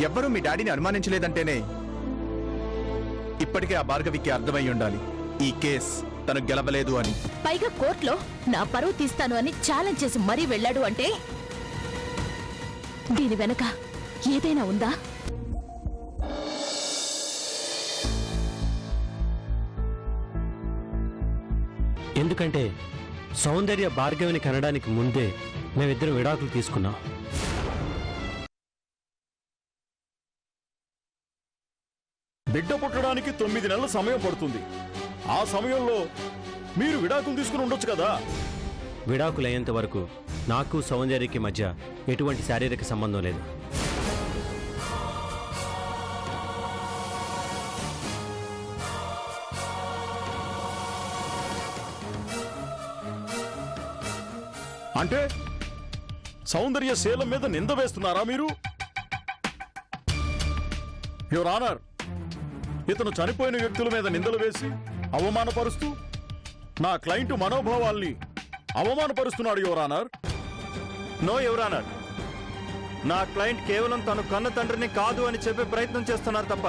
ఎవ్వరూ మీ డాడీని అనుమానించలేదంటేనే ఇప్పటికే ఆ భార్గవికి అర్థమై ఉండాలి ఈ కేస్ తను గెలవలేదు అని. పైగా కోర్టులో నా పరువు తీస్తాను అని ఛాలెంజ్ చేసి మరీ వెళ్ళాడు అంటే దీని వెనక ఏదైనా ఉందా? ఎందుకంటే సౌందర్య భార్గవిని కనడానికి ముందే మేమిద్దరం విడాకులు తీసుకున్నాం. బిడ్డ పుట్టడానికి 9 నెలల సమయం పడుతుంది. ఆ సమయంలో మీరు విడాకులు తీసుకుని ఉండొచ్చు కదా. విడాకులయ్యేంత వరకు నాకు సౌందర్యకి మధ్య ఎటువంటి శారీరక సంబంధం లేదు. అంటే సౌందర్య శీలం మీద నింద వేస్తున్నారా మీరు? యువర్ ఆనర్, ఇతను చనిపోయిన వ్యక్తుల మీద నిందలు వేసి అవమానపరుస్తూ నా క్లయింట్ మనోభావాల్ని అవమానపరుస్తున్నాడు your honour. No your honour, నా క్లయింట్ కేవలం తను కన్న తండ్రిని కాదు అని చెప్పే ప్రయత్నం చేస్తున్నారు తప్ప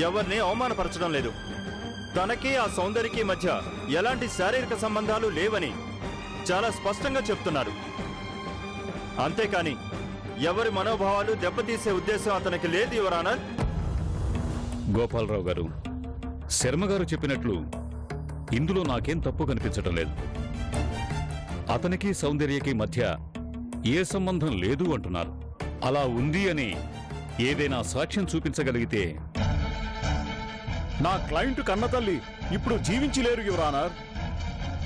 ఎవరిని అవమానపరచడం లేదు. తనకి ఆ సౌందర్యకి మధ్య ఎలాంటి శారీరక సంబంధాలు లేవని చాలా స్పష్టంగా చెప్తున్నారు. అంతేకాని ఎవరి మనోభావాలు దెబ్బతీసే ఉద్దేశం అతనికి లేదు యువర్ ఆనర్. గోపాలరావు గారు, శర్మ గారు చెప్పినట్లు ఇందులో నాకేం తప్పు కనిపించటం లేదు. అతనికి సౌందర్యకి మధ్య ఏ సంబంధం లేదు అంటున్నారు. అలా ఉంది అని ఏదైనా సాక్ష్యం చూపించగలిగితే. నా క్లయింట్ కన్నతల్లి ఇప్పుడు జీవించి లేరు యువర్ ఆనర్.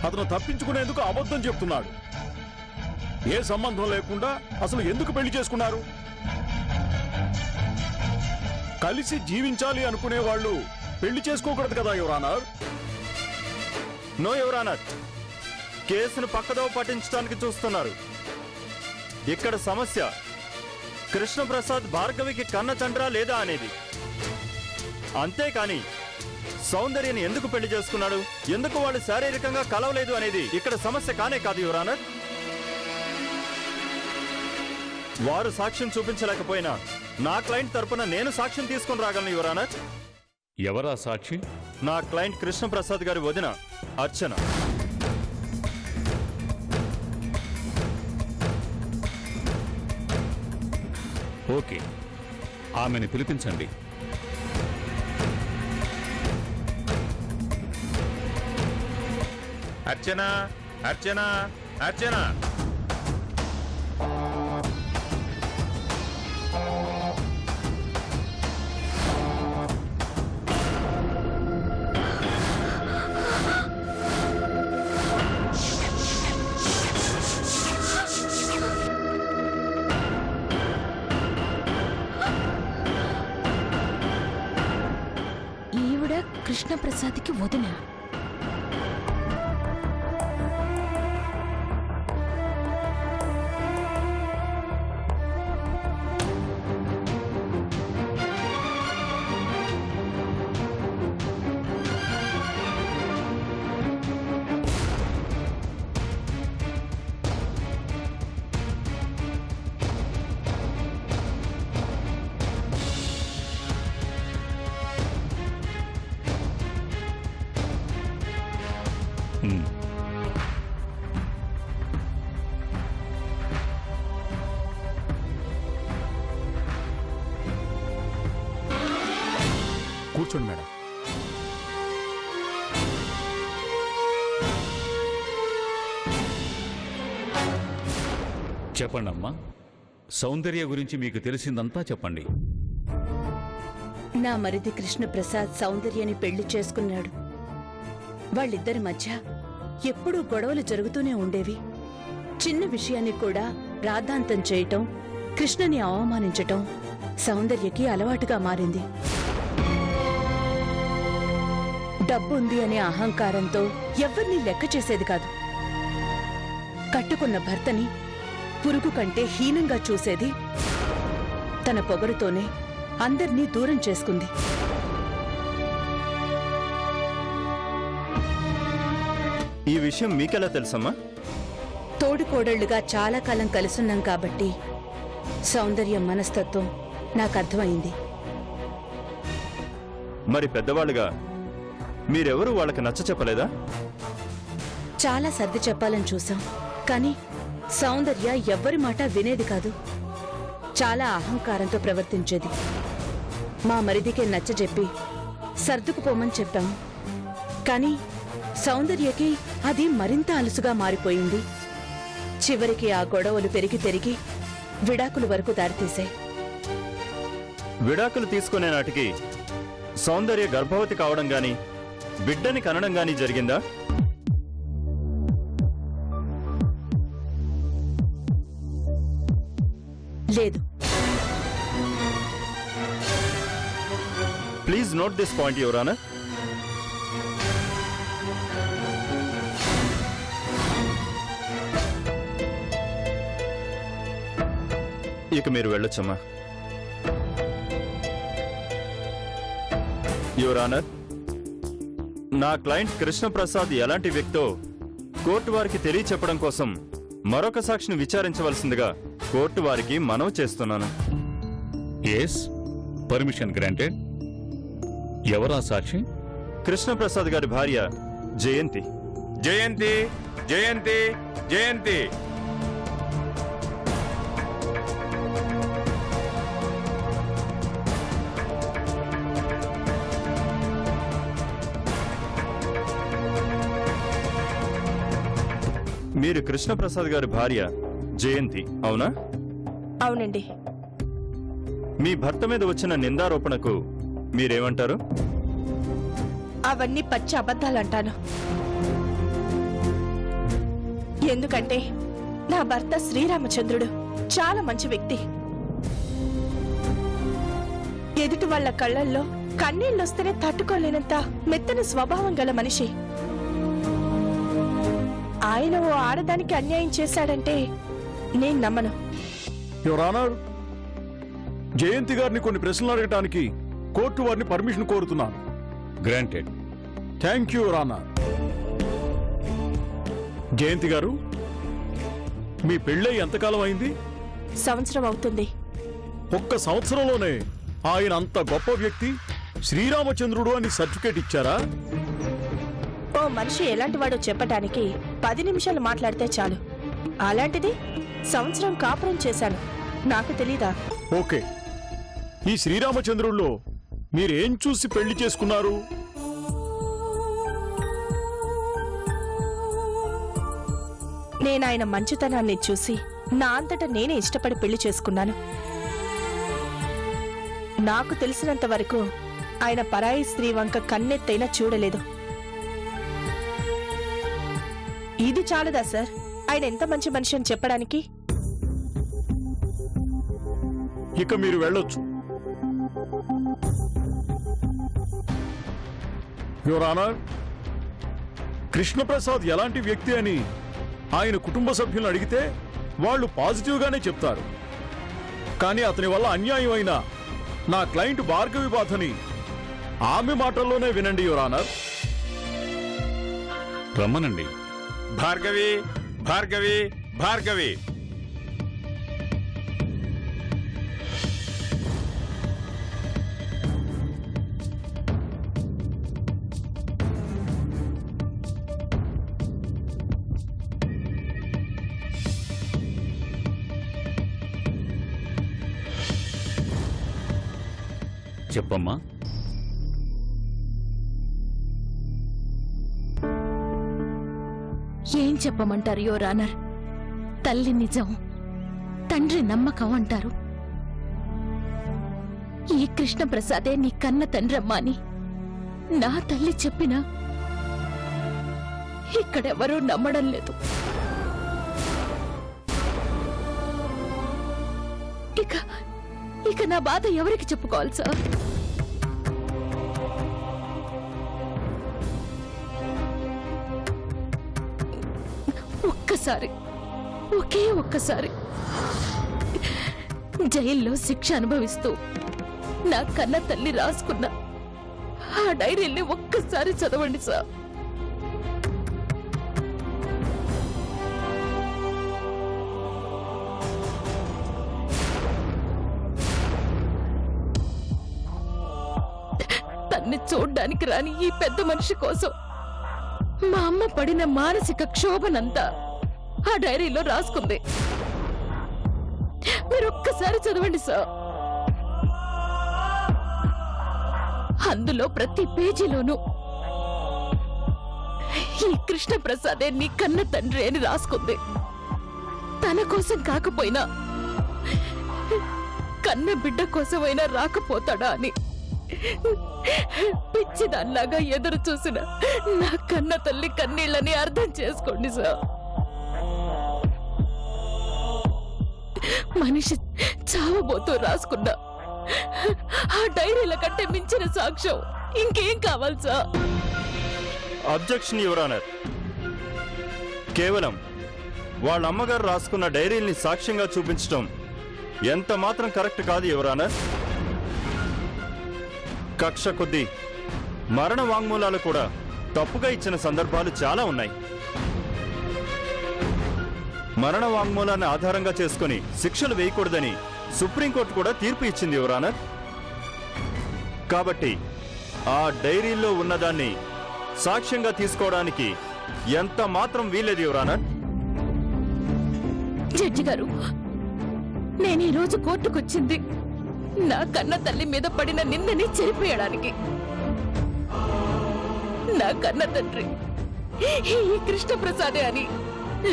అతను తప్పించుకునేందుకు అబద్ధం చెప్తున్నాడు. ఏ సంబంధం లేకుండా అసలు ఎందుకు పెళ్లి చేసుకున్నారు? కలిసి జీవించాలి అనుకునే వాళ్ళు పెళ్లి చేసుకోకూడదు కదా your honour. No your honour, కేసును పక్కదో పట్టించడానికి చూస్తున్నారు. ఇక్కడ సమస్య కృష్ణప్రసాద్ భార్గవికి కన్న తండ్రా లేదా అనేది. అంతేకాని సౌందర్యని ఎందుకు పెళ్లి చేసుకున్నాడు, ఎందుకు వాళ్ళు శారీరకంగా కలవలేదు అనేది ఇక్కడ సమస్య కానే కాదు యువర్ ఆనర్. వారు సాక్ష్యం చూపించలేకపోయినా నా క్లయింట్ తరపున నేను సాక్ష్యం తీసుకుని రాగలను యువర్ ఆనర్. ఎవరా సాక్షి? నా క్లయింట్ కృష్ణప్రసాద్ గారి వదిన అర్చన. ఓకే, ఆమెను పిలిపించండి. అర్చన, అర్చన, అర్చన. ఈవిడ కృష్ణప్రసాద్కి వదిన. కూర్చోండి మేడం. చెప్పండమ్మా, సౌందర్య గురించి మీకు తెలిసిందంతా చెప్పండి. నా మరిది కృష్ణప్రసాద్ సౌందర్యని పెళ్లి చేసుకున్నాడు. వాళ్ళిద్దరి మధ్య ఎప్పుడూ గొడవలు జరుగుతూనే ఉండేవి. చిన్న విషయాన్ని కూడా రాద్ధాంతం చేయటం, కృష్ణని అవమానించటం సౌందర్యకి అలవాటుగా మారింది. డబ్బుంది అనే అహంకారంతో ఎవ్వరినీ లెక్క చేసేది కాదు. కట్టుకున్న భర్తని పురుగు కంటే హీనంగా చూసేది. తన పొగరుతోనే అందర్నీ దూరం చేసుకుంది. ఈ విషయం మీకెలా తెలుసమ్మా? తోడుకోడళ్లుగా చాలా కాలం కలుసున్నాం కాబట్టి సౌందర్య మనస్తత్వం నాకు అర్థమైంది. మరి పెద్దవాళ్ళుగా మీరెవరూ వాళ్ళకి నచ్చ చెప్పలేదా? చాలా సర్ది చెప్పాలని చూసాం, కానీ సౌందర్య ఎవ్వరి మాట వినేది కాదు. చాలా అహంకారంతో ప్రవర్తించేది. మా మరిదికే నచ్చజెప్పి సర్దుకుపోమని చెప్పాం, కానీ సౌందర్యకి అది మరింత అలుసుగా మారిపోయింది. చివరికి ఆ గొడవలు పెరిగి విడాకుల వరకు దారితీశాయి. విడాకులు తీసుకునే నాటికి సౌందర్య గర్భవతి కావడం గాని బిడ్డని కనడం గాని జరిగిందా? లేదు. Please note this point your honour. ఇక మీరు వెళ్ళొచ్చమ్మా. యువర్ ఆనర్, నా క్లయింట్ కృష్ణప్రసాద్ ఎలాంటి వ్యక్తో కోర్టు వారికి తెలియచెప్పడం కోసం మరొక సాక్షిని విచారించవలసిందిగా కోర్టు వారికి మనవి చేస్తున్నాను. Yes, permission granted. ఎవరా సాక్షి? కృష్ణప్రసాద్ గారి భార్య జయంతి. జయంతి, జయంతి, జయంతి. మీరు కృష్ణప్రసాద్ గారి భార్య జయంతి, అవునా? అవునండి. మీ భర్త మీద వచ్చిన నిందారోపణకు మీరేమంటారు? అవన్నీ పచ్చి అబద్ధాలంటాను. ఎందుకంటే నా భర్త శ్రీరామచంద్రుడు చాలా మంచి వ్యక్తి. ఎదుటి వాళ్ళ కళ్ళల్లో కన్నీళ్ళొస్తేనే తట్టుకోలేనంత మెత్తని స్వభావం గల మనిషి. ఆయన ఓ ఆడదానికి అన్యాయం చేశాడంటే నేను నమ్మను. యువర్ ఆనర్, జయంతి గారిని కొన్ని ప్రశ్నలు అడగటానికి కోర్టు వారిని పర్మిషన్ కోరుతున్నాను. Granted. Thank you your honour. Jayanthi గారు, మీ పెళ్ళై ఎంతకాలం అయింది? సంవత్సరం అవుతుంది. ఒక్క సంవత్సరంలోనే ఆయన అంత గొప్ప వ్యక్తి శ్రీరామచంద్రుడు అని సర్టిఫికేట్ ఇచ్చారా? ఓ మనిషి ఎలాంటి వాడో చెప్పటానికి 10 నిమిషాలు మాట్లాడితే చాలు. అలాంటిది సంవత్సరం కాపురం చేశాను, నాకు తెలీదా? ఓకే, ఈ శ్రీరామచంద్రుల్లో మీరేం చూసి పెళ్లి చేసుకున్నారు? నేనాయన మంచితనాన్ని చూసి నా అంతట నేనే ఇష్టపడి పెళ్లి చేసుకున్నాను. నాకు తెలిసినంత వరకు ఆయన పరాయి స్త్రీ వంక కన్నెత్తైనా చూడలేదు. ఇది చాలదా సార్ ఆయన ఎంత మంచి మనిషి అని చెప్పడానికి? ఇక మీరు వెళ్ళొచ్చు. యువర్ ఆనర్, కృష్ణప్రసాద్ ఎలాంటి వ్యక్తి అని ఆయన కుటుంబ సభ్యులను అడిగితే వాళ్ళు పాజిటివ్గానే చెప్తారు. కానీ అతని వల్ల అన్యాయం అయిన నా క్లయింట్ భార్గవి బాధని ఆమె మాటల్లోనే వినండి యువర్ ఆనర్. రమ్మనండి. భార్గవి, భార్గవి, భార్గవి. చెప్పమ్మా. ఏం చెప్పమంటారు యువర్ ఆనర్? తల్లి నిజం, తండ్రి నమ్మకం అంటారు. ఈ కృష్ణప్రసాదే నీ కన్న తండ్రమ్మా అని నా తల్లి చెప్పినా ఇక్కడెవరూ నమ్మడం లేదు. ఇక నా బాధ ఎవరికి చెప్పుకోవాలి సార్? ఒకే ఒక్కసారి జైల్లో శిక్ష అనుభవిస్తూ నా కన్న తల్లి రాసుకున్న ఆ డైరీని ఒక్కసారి చదవండి సార్. కూతుర్ని చూడ్డానికి రాని ఈ పెద్ద మనిషి కోసం మా అమ్మ పడిన మానసిక క్షోభనంతా ఆ డైరీలో రాసుకుంది. మీరు ఒక్కసారి చదవండి సార్. అందులో ప్రతి పేజీలోనూ ఈ కృష్ణప్రసాదే నీ కన్న తండ్రి అని రాసుకుంది. తన కోసం కాకపోయినా కన్న బిడ్డ కోసమైనా రాకపోతాడా అని పిచ్చిదాన్లాగా ఎదురు చూసిన నా కన్న తల్లి కన్నీళ్ళని అర్థం చేసుకోండి సార్. మనిషి చావబోతూ రాసుకున్నా ఆ డైరీల కంటే మించిన సాక్ష్యం ఇంకేం కావాలి సార్? Objection your honour. కేవలం వాళ్ళ అమ్మగారు రాసుకున్న డైరీల్ని సాక్ష్యంగా చూపించడం ఎంత మాత్రం కరెక్ట్ కాదు యువర్ ఆనర్. కక్ష కొద్దీ మరణ వాంగ్మూలాలు కూడా తప్పుగా ఇచ్చిన సందర్భాలు చాలా ఉన్నాయి. మరణ వాంగ్మూలాన్ని ఆధారంగా చేసుకుని శిక్షలు వేయకూడదని సుప్రీంకోర్టు కూడా తీర్పు ఇచ్చింది యువర్ ఆనర్. కాబట్టి ఆ డైరీల్లో ఉన్నదాన్ని సాక్ష్యంగా తీసుకోవడానికి ఎంత మాత్రం వీల్లేదు యువర్ ఆనర్. జడ్జి గారు, నేను ఈ రోజు కోర్టుకొచ్చింది నా కన్న తల్లి మీద పడిన నిందని చెరిపేయడానికి. నా కన్న తండ్రి ఈ కృష్ణప్రసాదే అని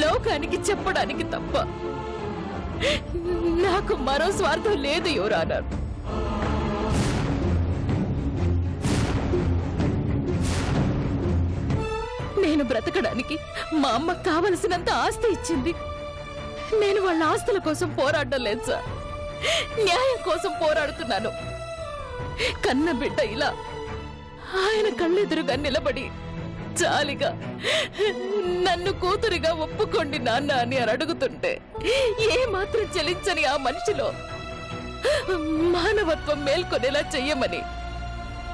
లోకానికి చెప్పడానికి తప్ప నాకు మరో స్వార్థం లేదు యువర్ ఆనర్. నేను బ్రతకడానికి మా అమ్మ కావలసినంత ఆస్తి ఇచ్చింది. నేను వాళ్ళ ఆస్తుల కోసం పోరాడడం లేదు సార్, న్యాయం కోసం పోరాడుతున్నాను. కన్న బిడ్డ ఇలా ఆయన కళ్ళెదురుగా నిలబడి జాలిగా నన్ను కూతురిగా ఒప్పుకోండి నాన్న అని అడుగుతుంటే ఏ మాత్రం చెలించని ఆ మనిషిలో మానవత్వం మేల్కొనేలా చెయ్యమని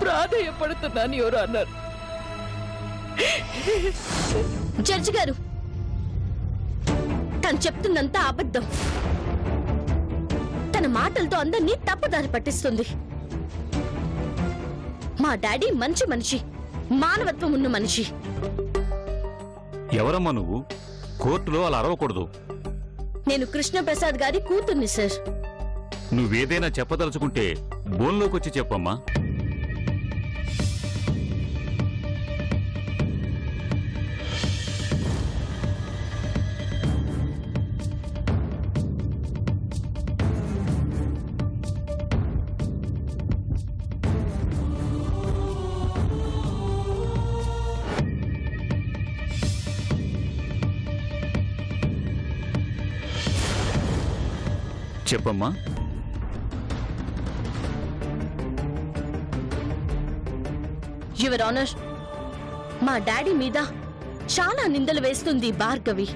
ప్రాధేయపడుతున్నాను యువర్ ఆనర్. జడ్జి గారు, తను చెప్తున్నంత అబద్ధం. తన మాటలతో అందరినీ తప్పుదారి పట్టిస్తుంది. మా డాడీ మంచి మనిషి, మానవత్వం ఉన్న మనిషి. ఎవరమ్మా నువ్వు? కోర్టులో అలా అరవకూడదు. నేను కృష్ణప్రసాద్ గారి కూతుర్ని సార్. నువ్వేదైనా చెప్పదలుచుకుంటే బోన్లోకొచ్చి చెప్పమ్మా. చెప్పమ్మా. యువర్ ఆనర్, మా డాడీ మీద చాలా నిందలు వేస్తుంది భార్గవి.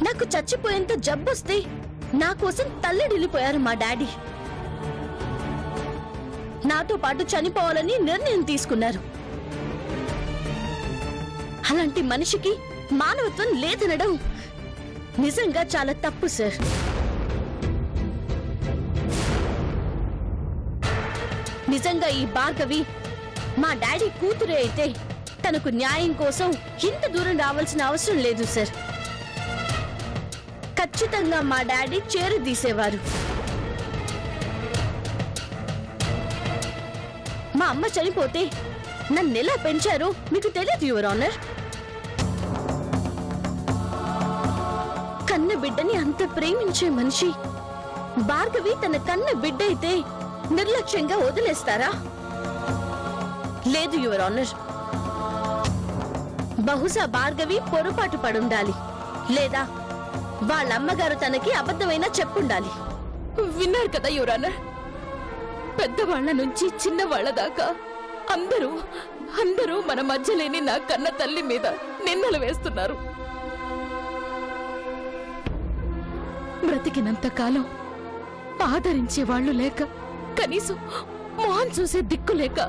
నాకు చచ్చిపోయేంత జబ్బొస్తే నా కోసం తల్లడిల్లిపోయారు మా డాడీ. నాతో పాటు చనిపోవాలని నిర్ణయం తీసుకున్నారు. అలాంటి మనిషికి మానవత్వం లేదనడం నిజంగా చాలా తప్పు సార్. నిజంగా ఈ భార్గవి మా డాడీ కూతురే అయితే తనకు న్యాయం కోసం ఇంత దూరం రావాల్సిన అవసరం లేదు సార్. ఖచ్చితంగా మా డాడీ చేరుదీసేవారు. మా అమ్మ చనిపోతే నన్నెలా పెంచారో మీకు తెలియదు యువర్ ఆనర్. కన్న బిడ్డని అంత ప్రేమించే మనిషి భార్గవి తన కన్న బిడ్డ అయితే నిర్లక్ష్యంగా వదిలేస్తారా? లేదు యువర్ ఆనర్. బహుశా భార్గవి పొరపాటు పడుండాలి, లేదా వాళ్ళమ్మగారు తనకి అబద్ధమైనా చెప్పుండాలి. విన్నారు కదా యువర్ ఆనర్, పెద్దవాళ్ల నుంచి చిన్నవాళ్ల దాకా అందరూ మన మధ్య లేని నా కన్న తల్లి మీద నిందలు వేస్తున్నారు. బ్రతికినంత కాలం ఆదరించే వాళ్ళు లేక, కనీసం మొహం చూసే దిక్కు లేక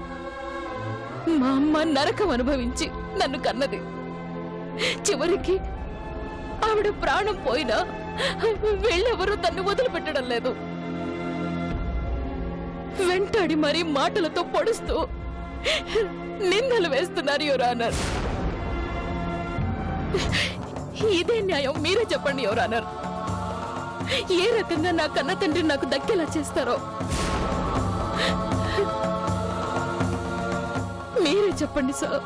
మా అమ్మ నరకం అనుభవించి నన్ను కన్నది. చివరికి ఆవిడ ప్రాణం పోయినా వీళ్ళెవరూ తన్ను వదిలిపెట్టడం లేదు. వెంటాడి మరీ మాటలతో పొడుస్తూ నిందలు వేస్తున్నారు యువర్ ఆనర్. ఇదే న్యాయం మీరే చెప్పండి యువర్ ఆనర్. ఏ రకంగా నా కన్న తండ్రి నాకు దక్కేలా చేస్తారో మీరే చెప్పండి సార్.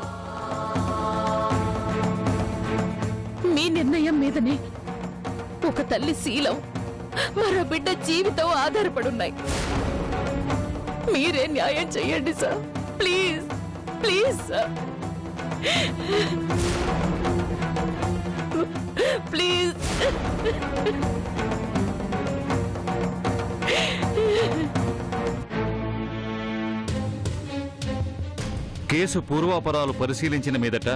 మీ నిర్ణయం మీదనే ఒక తల్లి శీలం, మరో బిడ్డ జీవితం ఆధారపడున్నాయి. మీరే న్యాయం చెయ్యండి sir, please please sir, please. Case పూర్వాపరాలు పరిశీలించిన మీదట,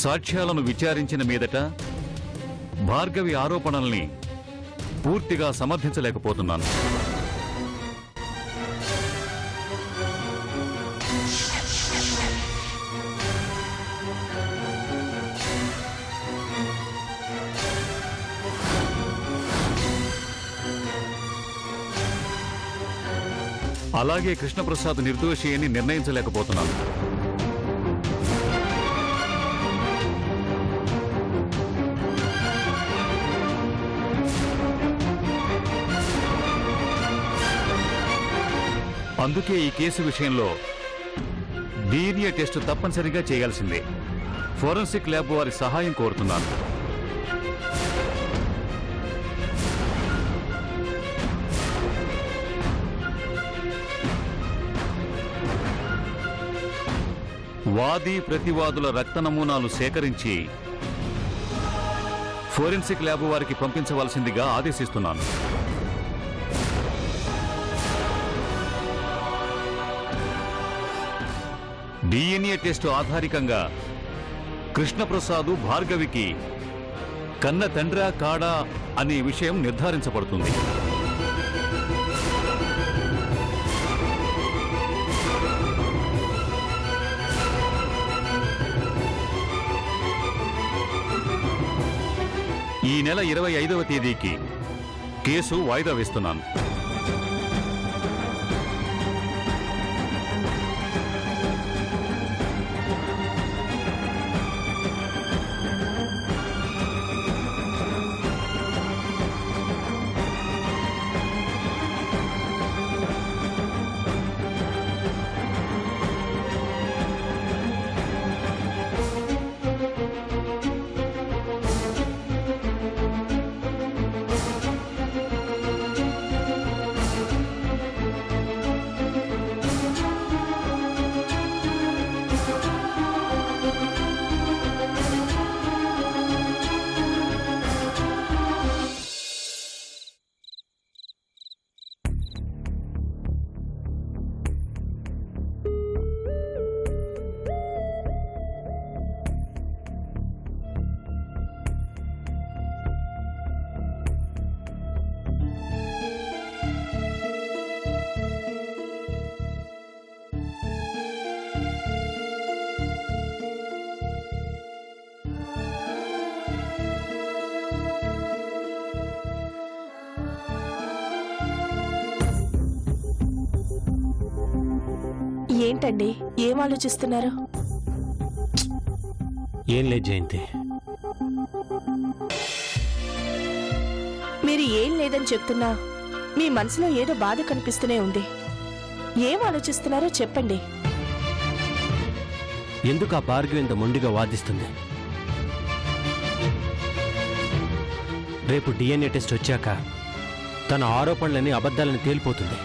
సాక్ష్యాలను విచారించిన మీదట భార్గవి ఆరోపణల్ని పూర్తిగా సమర్థించలేకపోతున్నాను. అలాగే కృష్ణప్రసాద్ నిర్దోషి అని నిర్ణయించలేకపోతున్నాను. అందుకే ఈ కేసు విషయంలో DNA టెస్ట్ తప్పనిసరిగా చేయాల్సిందే. ఫోరెన్సిక్ ల్యాబ్ వారి సహాయం కోరుతున్నాను. వాది ప్రతివాదుల రక్త నమూనాలు సేకరించి ఫోరెన్సిక్ ల్యాబ్ వారికి పంపించవలసిందిగా ఆదేశిస్తున్నాను. DNA టెస్టు ఆధారికంగా కృష్ణప్రసాద్ భార్గవికి కన్న తండ్రా కాడా అనే విషయం నిర్ధారించబడుతుంది. ఈ నెల 25వ తేదీకి కేసు వాయిదా వేస్తున్నాను. ఏంటండి, ఏం ఆలోచిస్తున్నారు? ఏం లేదు జయంతి. మీరు ఏం లేదని చెప్తున్నా మీ మనసులో ఏదో బాధ కనిపిస్తూనే ఉంది. ఏం ఆలోచిస్తున్నారో చెప్పండి. ఎందుకు ఆ భార్గవి ఇంత మొండిగా వాదిస్తుంది? రేపు DNA టెస్ట్ వచ్చాక తన ఆరోపణలని అబద్ధాలని తేలిపోతుంది.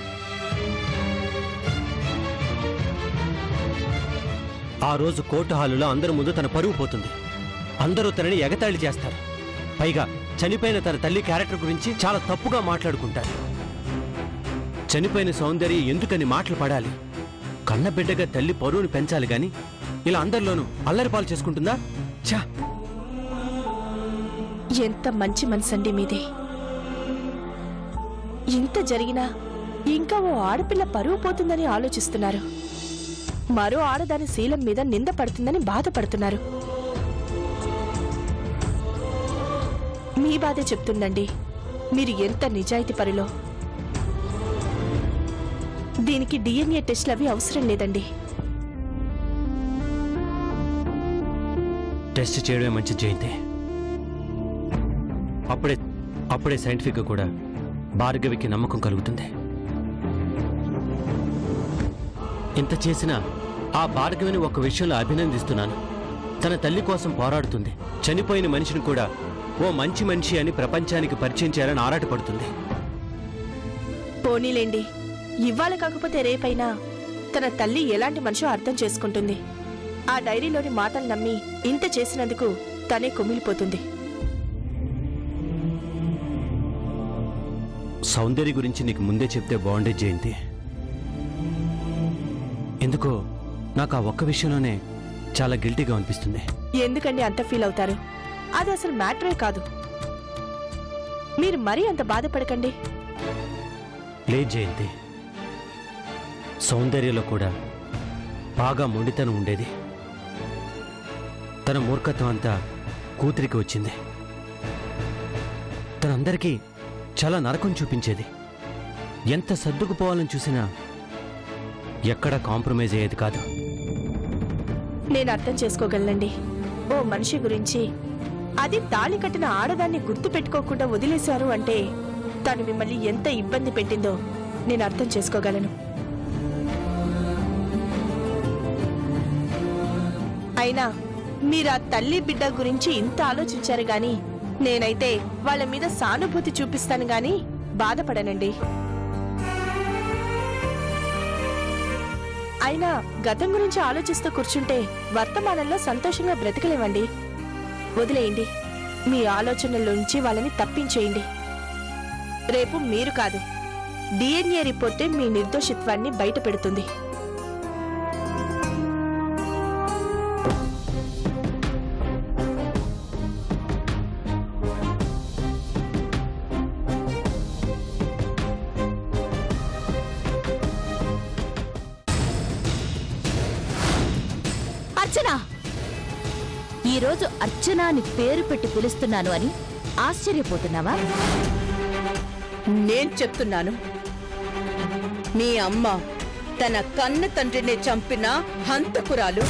ఆ రోజు కోర్టు హాలులో అందరి ముందు తన పరువు పోతుంది. అందరూ తనని ఎగతాళి చేస్తారు. పైగా చనిపోయిన తన తల్లి క్యారెక్టర్ గురించి చాలా తప్పుగా మాట్లాడుకుంటారు. చనిపోయిన సౌందర్య ఎందుకని మాటలు పడాలి? కన్నబిడ్డగా తల్లి పరువుని పెంచాలి గాని ఇలా అందరిలోనూ అల్లరిపాలు చేసుకుంటుందా? ఛా! ఎంత మంచి మనసండి మీది. ఇంత జరిగినా ఇంకా ఓ ఆడపిల్ల పరువు పోతుందని ఆలోచిస్తున్నారు. మరో ఆడదాని శీలం మీద నింద పడుతుందని బాధపడుతున్నారు. మీ బాధే చెప్తుందండి మీరు ఎంత నిజాయితీ పరులో. దీనికి డిఎన్ఏ టెస్ట్లు అవి అవసరం లేదండి. టెస్ట్ చేయడమే మంచి జయంతి. అప్పుడే సైంటిఫిక్గా కూడా భార్గవికి నమ్మకం కలుగుతుంది. ఇంత చేసినా ఆ భార్గవిని ఒక విషయంలో అభినందిస్తున్నాను. తన తల్లి కోసం పోరాడుతుంది. చనిపోయిన మనిషిని కూడా ఓ మంచి మనిషి అని ప్రపంచానికి పరిచయం చేయాలని ఆరాటపడుతుంది. పోనీలేండి, ఇవాళ కాకపోతే రేపైనా తన తల్లి ఎలాంటి మనిషో అర్థం చేసుకుంటుంది. ఆ డైరీలోని మాటలు నమ్మి ఇంత చేసినందుకు తనే కుమిలిపోతుంది. సౌందర్య గురించి నీకు ముందే చెప్తే బాగుండే జయంతి. ఎందుకో నాకు ఆ ఒక్క విషయంలోనే చాలా గిల్టీగా అనిపిస్తుంది. ఎందుకండి అంత ఫీల్ అవుతారు? అది అసలు మ్యాటరే కాదు. మీరు మరీ అంత బాధపడకండి. లేదు జయంతి, సౌందర్యలో కూడా బాగా మొండితనం ఉండేది. తన మూర్ఖత్వం అంతా కూతురికి వచ్చింది. తనందరికీ చాలా నరకం చూపించేది. ఎంత సర్దుకుపోవాలని చూసినా ఎక్కడా కాంప్రమైజ్ అయ్యేది కాదు. నేను అర్థం చేసుకోగలనండి. ఓ మనిషి గురించి, అది తాళి కట్టిన ఆడదాన్ని గుర్తు పెట్టుకోకుండా వదిలేశారు అంటే తను మిమ్మల్ని ఎంత ఇబ్బంది పెట్టిందో నేను అర్థం చేసుకోగలను. అయినా మీరు ఆ తల్లి బిడ్డ గురించి ఇంత ఆలోచించారు గాని నేనైతే వాళ్ళ మీద సానుభూతి చూపిస్తాను గాని బాధపడనండి. అయినా గతం గురించి ఆలోచిస్తూ కూర్చుంటే వర్తమానంలో సంతోషంగా బ్రతకలేమండి. వదిలేయండి. మీ ఆలోచనల్లోంచి వాళ్ళని తప్పించేయండి. రేపు మీరు కాదు, డిఎన్ఏ రిపోర్టే మీ నిర్దోషిత్వాన్ని బయట పెడుతుంది. అర్చన, ఈరోజు అర్చన అని పేరు పెట్టి పిలుస్తున్నాను అని ఆశ్చర్యపోతున్నావా? నేను చెప్తున్నాను, మీ అమ్మ తన కన్న తండ్రిని చంపిన హంతకురాలు.